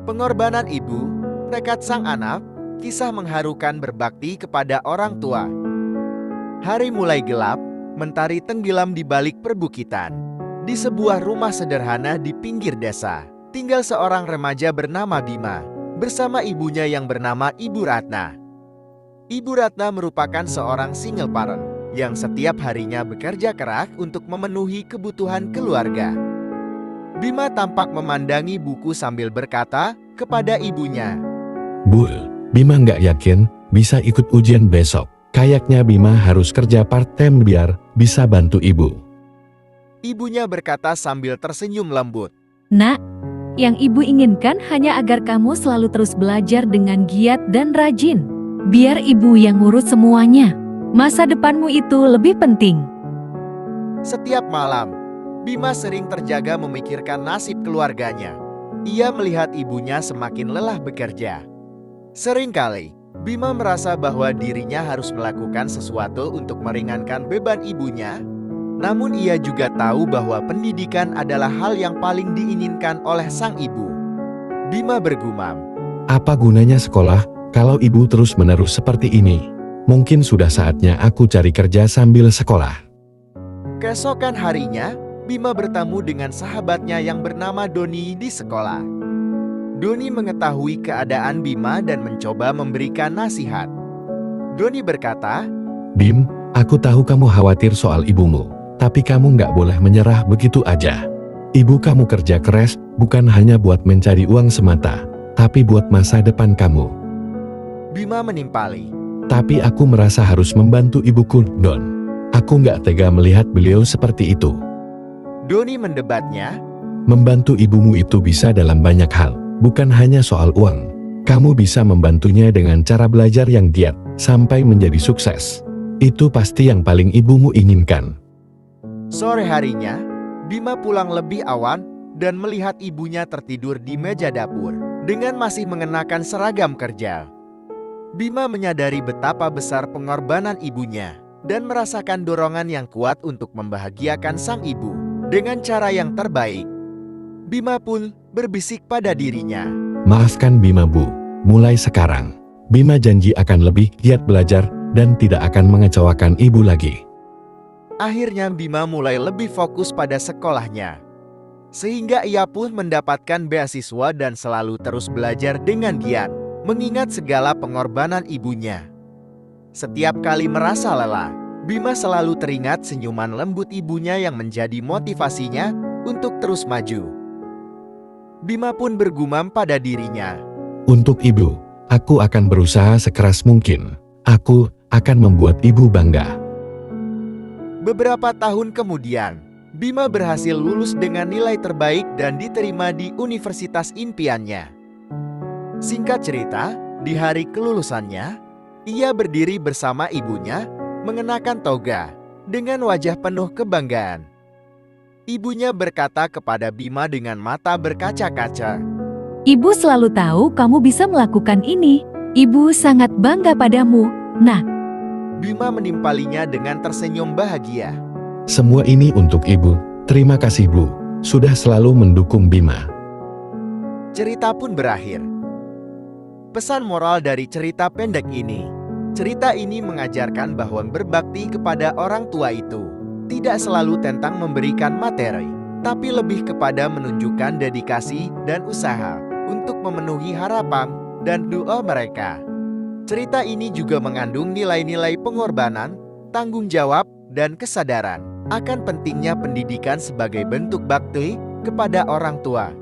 Pengorbanan ibu, tekad sang anak, kisah mengharukan berbakti kepada orang tua. Hari mulai gelap, mentari tenggelam di balik perbukitan. Di sebuah rumah sederhana di pinggir desa, tinggal seorang remaja bernama Bima, bersama ibunya yang bernama Ibu Ratna. Ibu Ratna merupakan seorang single parent, yang setiap harinya bekerja keras untuk memenuhi kebutuhan keluarga. Bima tampak memandangi buku sambil berkata kepada ibunya, "Bu, Bima nggak yakin bisa ikut ujian besok. Kayaknya Bima harus kerja part-time biar bisa bantu ibu." Ibunya berkata sambil tersenyum lembut. Nak, yang ibu inginkan hanya agar kamu selalu terus belajar dengan giat dan rajin. Biar ibu yang ngurus semuanya. Masa depanmu itu lebih penting. Setiap malam, Bima sering terjaga memikirkan nasib keluarganya. Ia melihat ibunya semakin lelah bekerja. Seringkali, Bima merasa bahwa dirinya harus melakukan sesuatu untuk meringankan beban ibunya. Namun ia juga tahu bahwa pendidikan adalah hal yang paling diinginkan oleh sang ibu. Bima bergumam, "Apa gunanya sekolah kalau ibu terus-menerus seperti ini? Mungkin sudah saatnya aku cari kerja sambil sekolah." Keesokan harinya, Bima bertemu dengan sahabatnya yang bernama Doni di sekolah. Doni mengetahui keadaan Bima dan mencoba memberikan nasihat. Doni berkata, "Bim, aku tahu kamu khawatir soal ibumu, tapi kamu nggak boleh menyerah begitu aja. Ibu kamu kerja keras bukan hanya buat mencari uang semata, tapi buat masa depan kamu." Bima menimpali, "Tapi aku merasa harus membantu ibuku, Don. Aku nggak tega melihat beliau seperti itu." Doni mendebatnya, "Membantu ibumu itu bisa dalam banyak hal, bukan hanya soal uang. Kamu bisa membantunya dengan cara belajar yang giat, sampai menjadi sukses. Itu pasti yang paling ibumu inginkan." Sore harinya, Bima pulang lebih awan dan melihat ibunya tertidur di meja dapur dengan masih mengenakan seragam kerja. Bima menyadari betapa besar pengorbanan ibunya dan merasakan dorongan yang kuat untuk membahagiakan sang ibu dengan cara yang terbaik. Bima pun berbisik pada dirinya, "Maafkan Bima, Bu. Mulai sekarang, Bima janji akan lebih giat belajar dan tidak akan mengecewakan ibu lagi." Akhirnya Bima mulai lebih fokus pada sekolahnya. Sehingga ia pun mendapatkan beasiswa dan selalu terus belajar dengan giat, mengingat segala pengorbanan ibunya. Setiap kali merasa lelah, Bima selalu teringat senyuman lembut ibunya yang menjadi motivasinya untuk terus maju. Bima pun bergumam pada dirinya, "Untuk ibu, aku akan berusaha sekeras mungkin. Aku akan membuat ibu bangga." Beberapa tahun kemudian, Bima berhasil lulus dengan nilai terbaik dan diterima di universitas impiannya. Singkat cerita, di hari kelulusannya, ia berdiri bersama ibunya, mengenakan toga, dengan wajah penuh kebanggaan. Ibunya berkata kepada Bima dengan mata berkaca-kaca, Ibu selalu tahu kamu bisa melakukan ini. Ibu sangat bangga padamu, nak. Bima menimpalinya dengan tersenyum bahagia. "Semua ini untuk ibu. Terima kasih, Bu. Sudah selalu mendukung Bima." Cerita pun berakhir. Pesan moral dari cerita pendek ini, cerita ini mengajarkan bahwa berbakti kepada orang tua itu tidak selalu tentang memberikan materi, tapi lebih kepada menunjukkan dedikasi dan usaha untuk memenuhi harapan dan doa mereka. Cerita ini juga mengandung nilai-nilai pengorbanan, tanggung jawab, dan kesadaran akan pentingnya pendidikan sebagai bentuk bakti kepada orang tua.